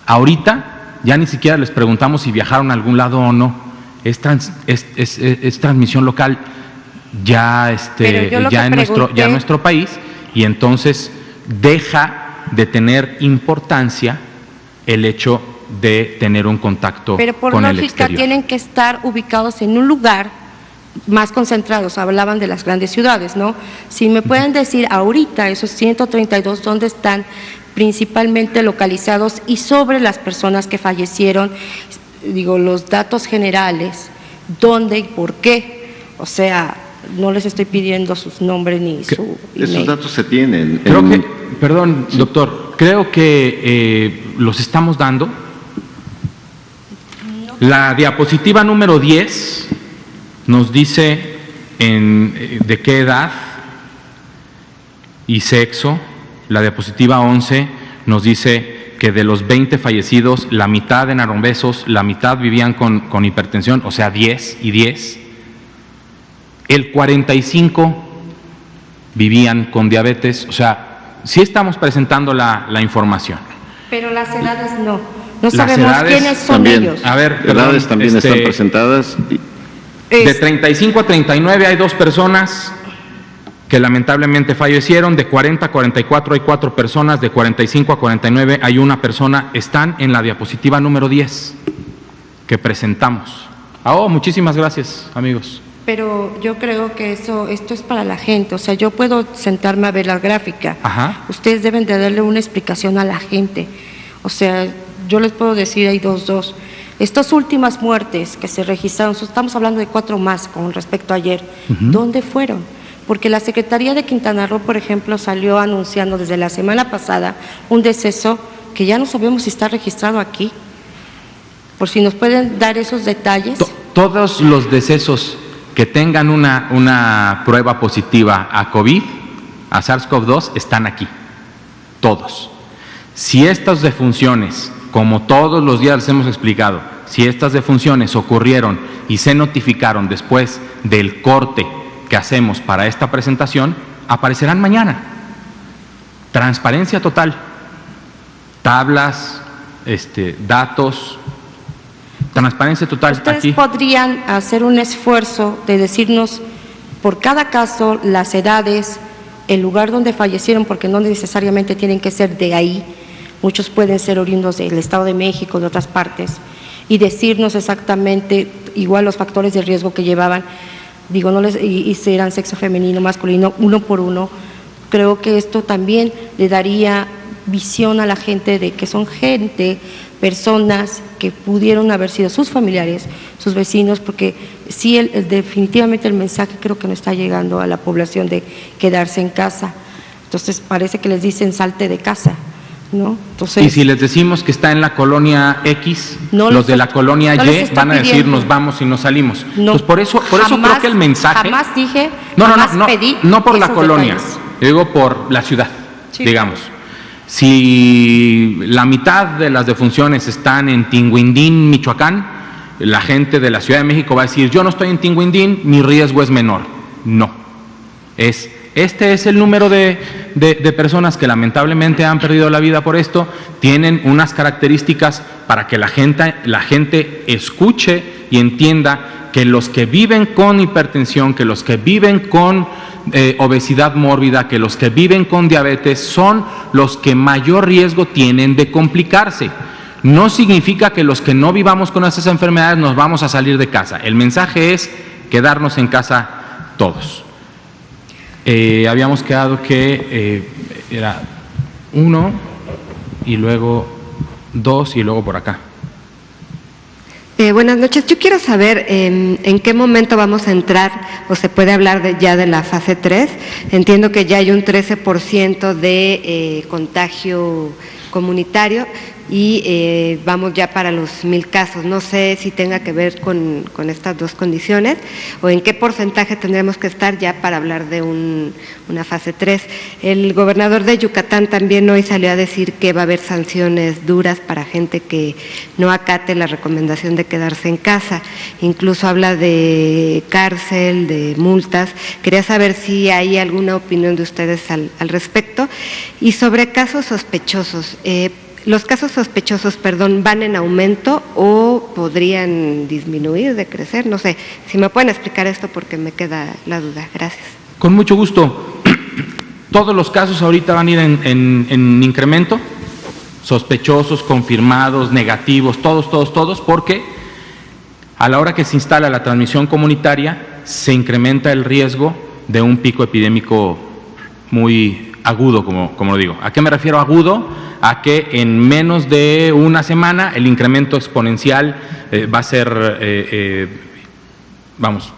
ahorita ya ni siquiera les preguntamos si viajaron a algún lado o no, es transmisión local ya, ya en nuestro país. Y entonces deja de tener importancia el hecho de tener un contacto con el exterior. Pero por lógica tienen que estar ubicados en un lugar más concentrados. Hablaban de las grandes ciudades, ¿no? Si me pueden decir ahorita esos 132, ¿dónde están principalmente localizados? Y sobre las personas que fallecieron, digo, los datos generales, ¿dónde y por qué? O sea, no les estoy pidiendo sus nombres ni su email. Esos datos se tienen. Creo que, perdón, doctor, creo que los estamos dando. La diapositiva número 10 nos dice de qué edad y sexo. La diapositiva 11 nos dice que de los 20 fallecidos, la mitad en Arombesos, la mitad vivían con hipertensión, o sea, 10 y 10. El 45 vivían con diabetes, o sea, sí estamos presentando la información. Pero las edades no. No sabemos quiénes son también, ellos. A ver, perdón, edades también están presentadas. De 35 a 39 hay 2 personas que lamentablemente fallecieron, de 40 a 44 hay 4 personas, de 45 a 49 hay 1 persona, están en la diapositiva número 10 que presentamos. Muchísimas gracias, amigos. Pero yo creo que esto es para la gente, o sea, yo puedo sentarme a ver la gráfica. Ajá. Ustedes deben de darle una explicación a la gente. O sea, yo les puedo decir, hay dos. Estas últimas muertes que se registraron, estamos hablando de 4 más con respecto a ayer, ¿dónde fueron? Porque la Secretaría de Quintana Roo, por ejemplo, salió anunciando desde la semana pasada un deceso que ya no sabemos si está registrado aquí. Por si nos pueden dar esos detalles. Todos los decesos que tengan una prueba positiva a COVID, a SARS-CoV-2, están aquí, todos. Si estas defunciones, como todos los días les hemos explicado, si estas defunciones ocurrieron y se notificaron después del corte que hacemos para esta presentación, aparecerán mañana. Transparencia total, tablas, datos, transparencia total. ¿Ustedes aquí podrían hacer un esfuerzo de decirnos por cada caso las edades, el lugar donde fallecieron, porque no necesariamente tienen que ser de ahí, muchos pueden ser oriundos del Estado de México, de otras partes, y decirnos exactamente igual los factores de riesgo que llevaban, digo, y si eran sexo femenino, masculino, 1 por 1? Creo que esto también le daría visión a la gente de que son gente personas que pudieron haber sido sus familiares, sus vecinos, porque sí, definitivamente el mensaje creo que no está llegando a la población de quedarse en casa. Entonces parece que les dicen salte de casa, ¿no? Entonces, y si les decimos que está en la colonia X, no los de la colonia no Y van a decir nos vamos y nos salimos. No, pues por eso creo que el mensaje… Jamás dije, pedí no por la esos colonia, detalles. yo digo por la ciudad, Sí. digamos. Si la mitad de las defunciones están en Tinguindín, Michoacán, la gente de la Ciudad de México va a decir, yo no estoy en Tinguindín, mi riesgo es menor. No, este es el número de personas que lamentablemente han perdido la vida por esto, tienen unas características para que la gente escuche y entienda que los que viven con hipertensión, que los que viven con obesidad mórbida, que los que viven con diabetes son los que mayor riesgo tienen de complicarse. No significa que los que no vivamos con esas enfermedades nos vamos a salir de casa. El mensaje es quedarnos en casa todos. Habíamos quedado que era 1 y luego 2 y luego por acá. Buenas noches. Yo quiero saber en qué momento vamos a entrar o se puede hablar ya de la fase 3. Entiendo que ya hay un 13% de contagio comunitario y vamos ya para los 1,000 casos. No sé si tenga que ver con estas dos condiciones o en qué porcentaje tendremos que estar ya para hablar de una fase 3. El gobernador de Yucatán también hoy salió a decir que va a haber sanciones duras para gente que no acate la recomendación de quedarse en casa. Incluso habla de cárcel, de multas. Quería saber si hay alguna opinión de ustedes al respecto. Y sobre casos sospechosos, ¿los casos sospechosos, ¿van en aumento o podrían disminuir, decrecer? No sé, si me pueden explicar esto porque me queda la duda. Gracias. Con mucho gusto. Todos los casos ahorita van a ir en incremento, sospechosos, confirmados, negativos, todos, porque a la hora que se instala la transmisión comunitaria se incrementa el riesgo de un pico epidémico muy agudo, como lo digo. ¿A qué me refiero agudo? A que en menos de una semana el incremento exponencial va a ser,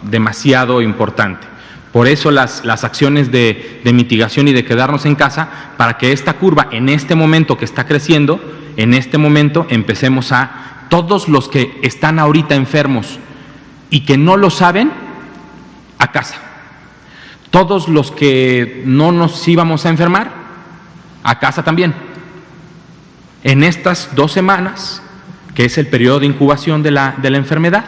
demasiado importante. Por eso las acciones de mitigación y de quedarnos en casa, para que esta curva en este momento que está creciendo, en este momento empecemos a, todos los que están ahorita enfermos y que no lo saben, a casa. Todos los que no nos íbamos a enfermar, a casa también. En estas 2 semanas, que es el periodo de incubación de la enfermedad,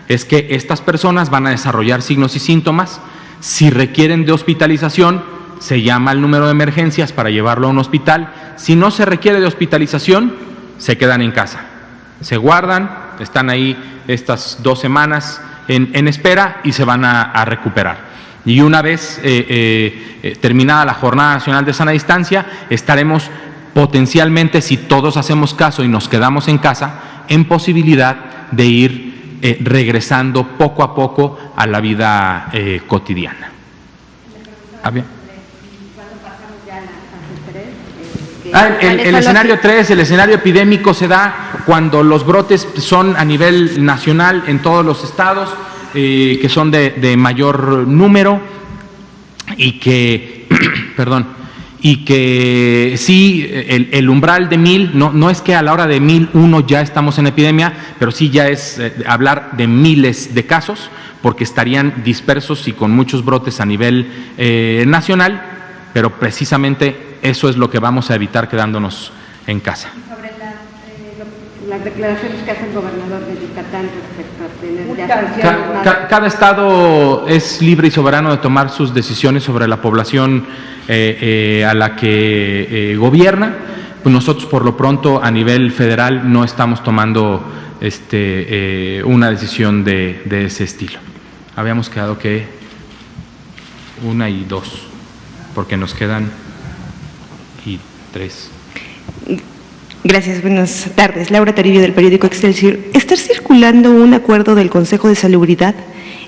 es que estas personas van a desarrollar signos y síntomas. Si requieren de hospitalización, se llama al número de emergencias para llevarlo a un hospital. Si no se requiere de hospitalización, se quedan en casa. Se guardan, están ahí estas 2 semanas en espera y se van a recuperar. Y una vez terminada la Jornada Nacional de Sana Distancia, estaremos potencialmente, si todos hacemos caso y nos quedamos en casa, en posibilidad de ir regresando poco a poco a la vida cotidiana. ¿Cuándo pasamos ya a la fase 3? El escenario 3, el escenario epidémico se da cuando los brotes son a nivel nacional en todos los estados, que son de mayor número y que, y que sí, el umbral de 1,000, no es que a la hora de 1,001 ya estamos en epidemia, pero sí ya es hablar de miles de casos, porque estarían dispersos y con muchos brotes a nivel nacional, pero precisamente eso es lo que vamos a evitar quedándonos en casa. Las declaraciones que hace el gobernador de Yucatán respecto a tener cada estado es libre y soberano de tomar sus decisiones sobre la población a la que gobierna. Pues nosotros por lo pronto a nivel federal no estamos tomando una decisión de ese estilo. Habíamos quedado que 1 y 2, porque nos quedan 3. Gracias, buenas tardes. Laura Taribio, del periódico Excelsior. Está circulando un acuerdo del Consejo de Salubridad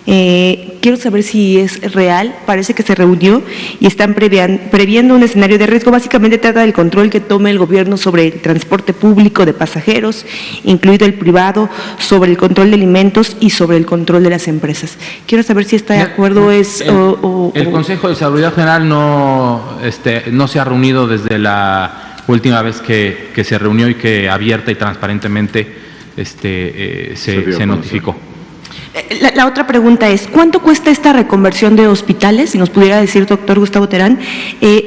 Quiero saber si es real, parece que se reunió y están previendo un escenario de riesgo. Básicamente trata del control que tome el gobierno sobre el transporte público de pasajeros, incluido el privado, sobre el control de alimentos y sobre el control de las empresas. Quiero saber si está de acuerdo. El Consejo de Seguridad General no se ha reunido desde la última vez que se reunió y que abierta y transparentemente se notificó. La otra pregunta es, ¿cuánto cuesta esta reconversión de hospitales? Si nos pudiera decir, doctor Gustavo Terán.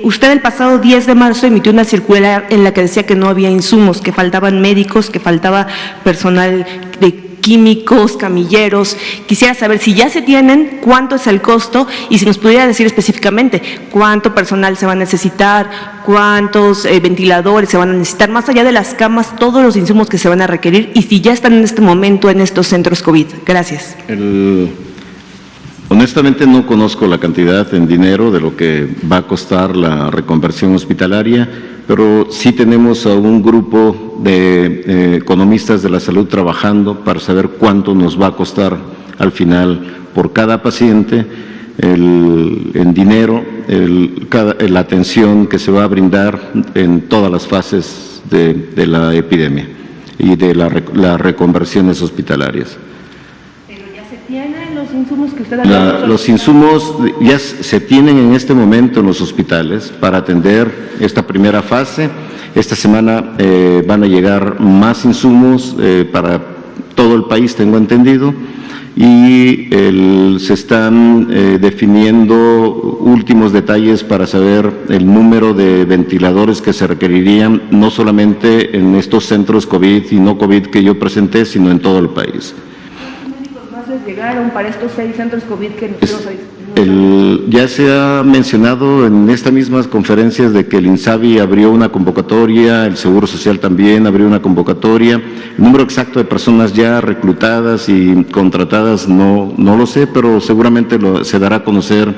Usted el pasado 10 de marzo emitió una circular en la que decía que no había insumos, que faltaban médicos, que faltaba personal de químicos, camilleros. Quisiera saber si ya se tienen, cuánto es el costo y si nos pudiera decir específicamente cuánto personal se va a necesitar, cuántos ventiladores se van a necesitar, más allá de las camas, todos los insumos que se van a requerir y si ya están en este momento en estos centros COVID. Gracias. Honestamente no conozco la cantidad en dinero de lo que va a costar la reconversión hospitalaria, pero sí tenemos a un grupo de economistas de la salud trabajando para saber cuánto nos va a costar al final por cada paciente, en dinero, la atención que se va a brindar en todas las fases de la epidemia y de las reconversiones hospitalarias. Los insumos que usted ha los insumos ya se tienen en este momento en los hospitales para atender esta primera fase. Esta semana van a llegar más insumos para todo el país, tengo entendido, y se están definiendo últimos detalles para saber el número de ventiladores que se requerirían, no solamente en estos centros COVID y no COVID que yo presenté, sino en todo el país. Llegaron para estos 6 centros COVID que ya se ha mencionado en estas mismas conferencias de que el INSABI abrió una convocatoria, el Seguro Social también abrió una convocatoria. El número exacto de personas ya reclutadas y contratadas no lo sé, pero seguramente se dará a conocer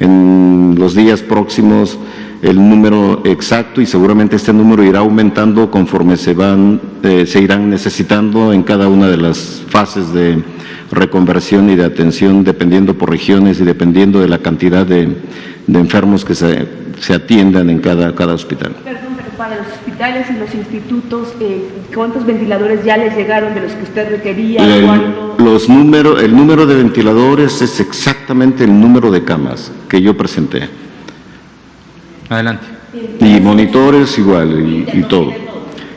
en los días próximos el número exacto y seguramente este número irá aumentando conforme se irán necesitando en cada una de las fases de reconversión y de atención, dependiendo por regiones y dependiendo de la cantidad de enfermos que se atiendan en cada hospital. Perdón, pero para los hospitales y los institutos, ¿cuántos ventiladores ya les llegaron de los que usted requería? El número de ventiladores es exactamente el número de camas que yo presenté. Adelante. Y monitores igual y todo.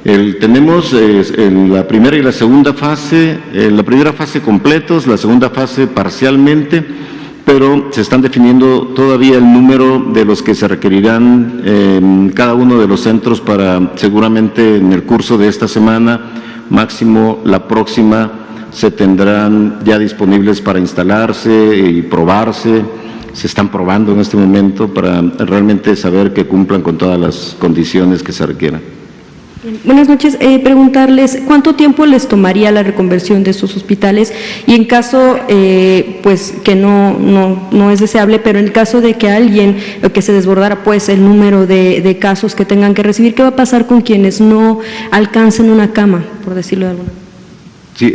Tenemos la primera y la segunda fase, la primera fase completos, la segunda fase parcialmente, pero se están definiendo todavía el número de los que se requerirán en cada uno de los centros para seguramente en el curso de esta semana, máximo la próxima, se tendrán ya disponibles para instalarse y probarse. Se están probando en este momento para realmente saber que cumplan con todas las condiciones que se requieran. Buenas noches. Preguntarles cuánto tiempo les tomaría la reconversión de estos hospitales y en caso, pues que no es deseable, pero en el caso de que alguien, que se desbordara pues el número de casos que tengan que recibir, ¿qué va a pasar con quienes no alcancen una cama, por decirlo de alguna manera? Sí,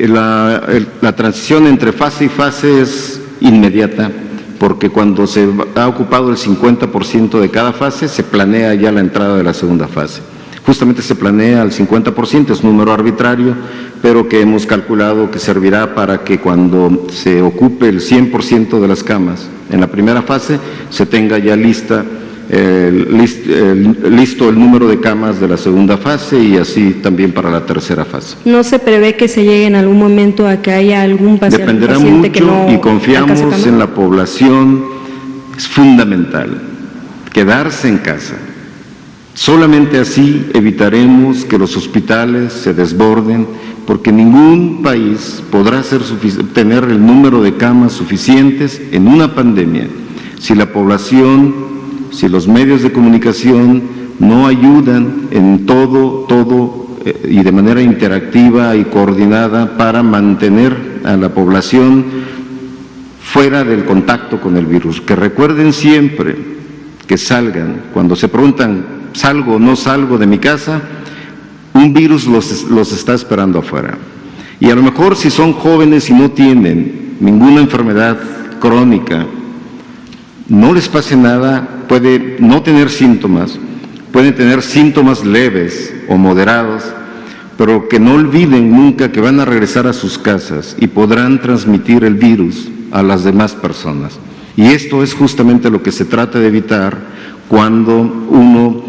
la transición entre fase y fase es inmediata, porque cuando se ha ocupado el 50% de cada fase, se planea ya la entrada de la segunda fase. Justamente se planea al 50%, es un número arbitrario, pero que hemos calculado que servirá para que cuando se ocupe el 100% de las camas en la primera fase, se tenga ya listo el número de camas de la segunda fase y así también para la tercera fase. ¿No se prevé que se llegue en algún momento a que haya algún paciente, Dependerá mucho que no y confiamos en la población. Es fundamental quedarse en casa. Solamente así evitaremos que los hospitales se desborden, porque ningún país podrá tener el número de camas suficientes en una pandemia si la población, si los medios de comunicación no ayudan en todo y de manera interactiva y coordinada para mantener a la población fuera del contacto con el virus. Que recuerden siempre que salgan, cuando se preguntan, ¿salgo o no salgo de mi casa? Un virus los está esperando afuera. Y a lo mejor si son jóvenes y no tienen ninguna enfermedad crónica, no les pase nada, puede no tener síntomas, pueden tener síntomas leves o moderados, pero que no olviden nunca que van a regresar a sus casas y podrán transmitir el virus a las demás personas. Y esto es justamente lo que se trata de evitar cuando uno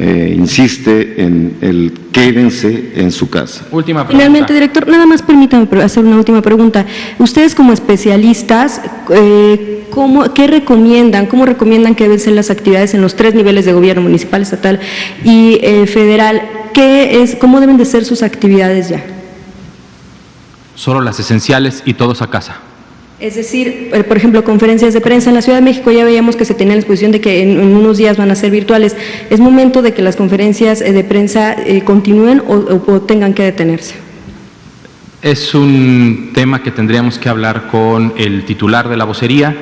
insiste en el quédense en su casa. Última pregunta. Finalmente, director, nada más permítame hacer una última pregunta. Ustedes como especialistas, ¿qué recomiendan? ¿Cómo recomiendan que deben ser las actividades en los 3 niveles de gobierno, municipal, estatal y federal? ¿Cómo deben de ser sus actividades ya? Solo las esenciales y todos a casa. Es decir, por ejemplo, conferencias de prensa en la Ciudad de México, ya veíamos que se tenía la disposición de que en unos días van a ser virtuales. ¿Es momento de que las conferencias de prensa continúen o tengan que detenerse? Es un tema que tendríamos que hablar con el titular de la vocería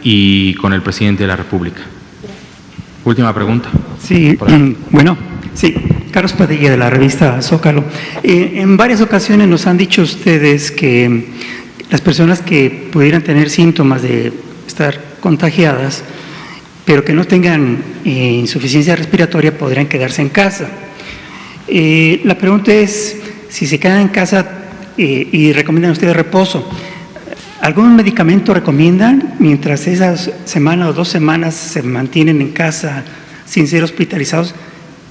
y con el presidente de la República. Última pregunta. Sí, bueno, sí, Carlos Padilla de la revista Zócalo. En varias ocasiones nos han dicho ustedes que las personas que pudieran tener síntomas de estar contagiadas, pero que no tengan insuficiencia respiratoria, podrían quedarse en casa. La pregunta es, si se quedan en casa y recomiendan ustedes reposo, ¿algún medicamento recomiendan mientras esas semana o 2 semanas se mantienen en casa sin ser hospitalizados?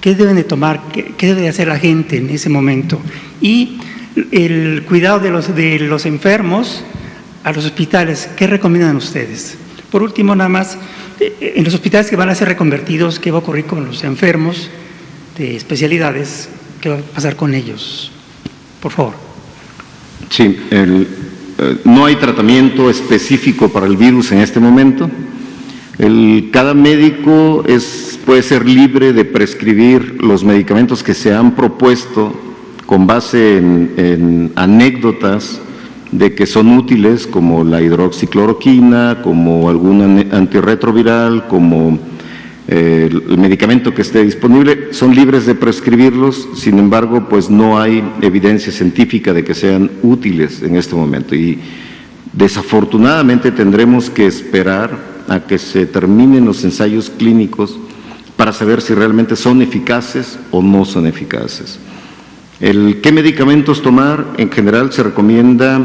¿Qué deben de tomar? ¿Qué debe de hacer la gente en ese momento? Y el cuidado de los enfermos a los hospitales, ¿qué recomiendan ustedes? Por último, nada más, en los hospitales que van a ser reconvertidos, ¿qué va a ocurrir con los enfermos de especialidades? ¿Qué va a pasar con ellos? Por favor. Sí, no hay tratamiento específico para el virus en este momento. Cada médico puede ser libre de prescribir los medicamentos que se han propuesto con base en anécdotas de que son útiles, como la hidroxicloroquina, como algún antirretroviral, como el medicamento que esté disponible, son libres de prescribirlos. Sin embargo, pues no hay evidencia científica de que sean útiles en este momento y desafortunadamente tendremos que esperar a que se terminen los ensayos clínicos para saber si realmente son eficaces o no son eficaces. ¿Qué medicamentos tomar? En general se recomienda,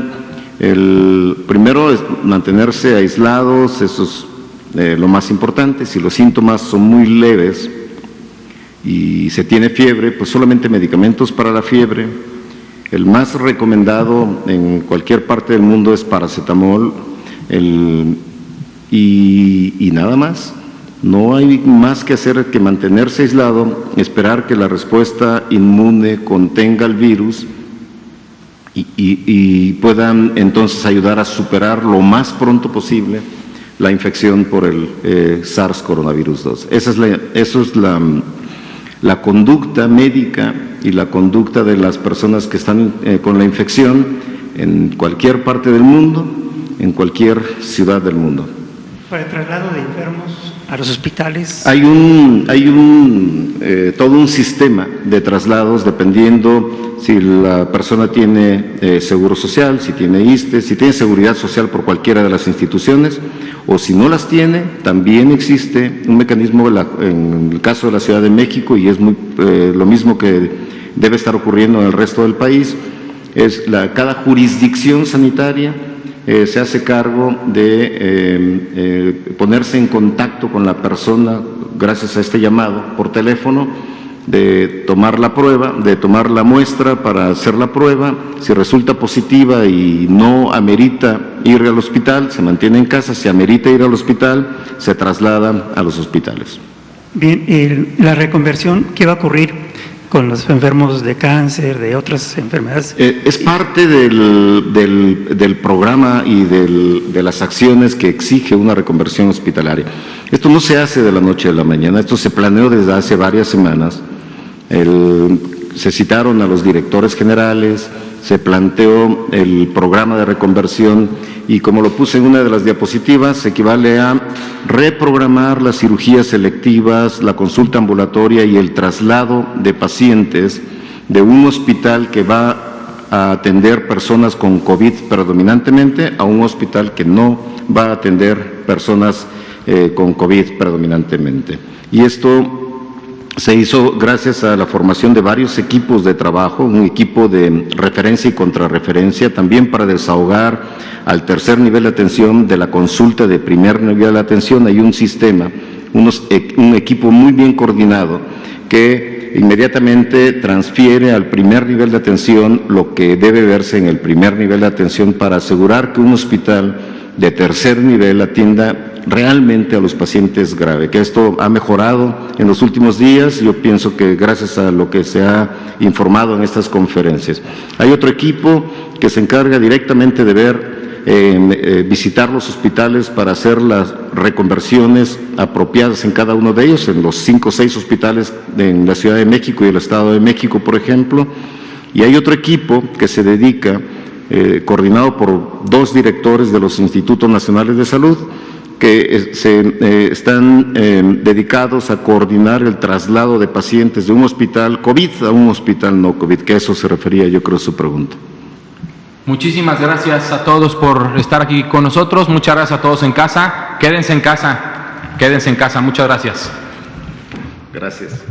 primero es mantenerse aislados, eso es lo más importante. Si los síntomas son muy leves y se tiene fiebre, pues solamente medicamentos para la fiebre. El más recomendado en cualquier parte del mundo es paracetamol y nada más. No hay más que hacer que mantenerse aislado, esperar que la respuesta inmune contenga el virus y puedan entonces ayudar a superar lo más pronto posible la infección por el SARS coronavirus 2. Esa es la conducta médica y la conducta de las personas que están con la infección en cualquier parte del mundo, en cualquier ciudad del mundo. Para el traslado de enfermos a los hospitales. Hay todo un sistema de traslados dependiendo si la persona tiene seguro social, si tiene ISSSTE, si tiene seguridad social por cualquiera de las instituciones, o si no las tiene, también existe un mecanismo en el caso de la Ciudad de México, y es lo mismo que debe estar ocurriendo en el resto del país, cada jurisdicción sanitaria se hace cargo de ponerse en contacto con la persona gracias a este llamado por teléfono, de tomar la prueba, de tomar la muestra para hacer la prueba. Si resulta positiva y no amerita ir al hospital, se mantiene en casa. Si amerita ir al hospital, se traslada a los hospitales. Bien, la reconversión, ¿qué va a ocurrir con los enfermos de cáncer, de otras enfermedades? Es parte del programa y de las acciones que exige una reconversión hospitalaria. Esto no se hace de la noche a la mañana, esto se planeó desde hace varias semanas. Se citaron a los directores generales, se planteó el programa de reconversión y, como lo puse en una de las diapositivas, equivale a reprogramar las cirugías selectivas, la consulta ambulatoria y el traslado de pacientes de un hospital que va a atender personas con COVID predominantemente a un hospital que no va a atender personas con COVID predominantemente. Y esto se hizo gracias a la formación de varios equipos de trabajo, un equipo de referencia y contrarreferencia, también para desahogar al tercer nivel de atención de la consulta de primer nivel de atención. Hay un sistema, un equipo muy bien coordinado que inmediatamente transfiere al primer nivel de atención lo que debe verse en el primer nivel de atención para asegurar que un hospital de tercer nivel atienda realmente a los pacientes graves, que esto ha mejorado en los últimos días. Yo pienso que gracias a lo que se ha informado en estas conferencias. Hay otro equipo que se encarga directamente de ver, visitar los hospitales para hacer las reconversiones apropiadas en cada uno de ellos, en los 5 o 6 hospitales en la Ciudad de México y el Estado de México, por ejemplo. Y hay otro equipo que se dedica, coordinado por 2 directores de los Institutos Nacionales de Salud, que están dedicados a coordinar el traslado de pacientes de un hospital COVID a un hospital no COVID, que a eso se refería, yo creo, su pregunta. Muchísimas gracias a todos por estar aquí con nosotros. Muchas gracias a todos en casa. Quédense en casa. Quédense en casa. Muchas gracias. Gracias.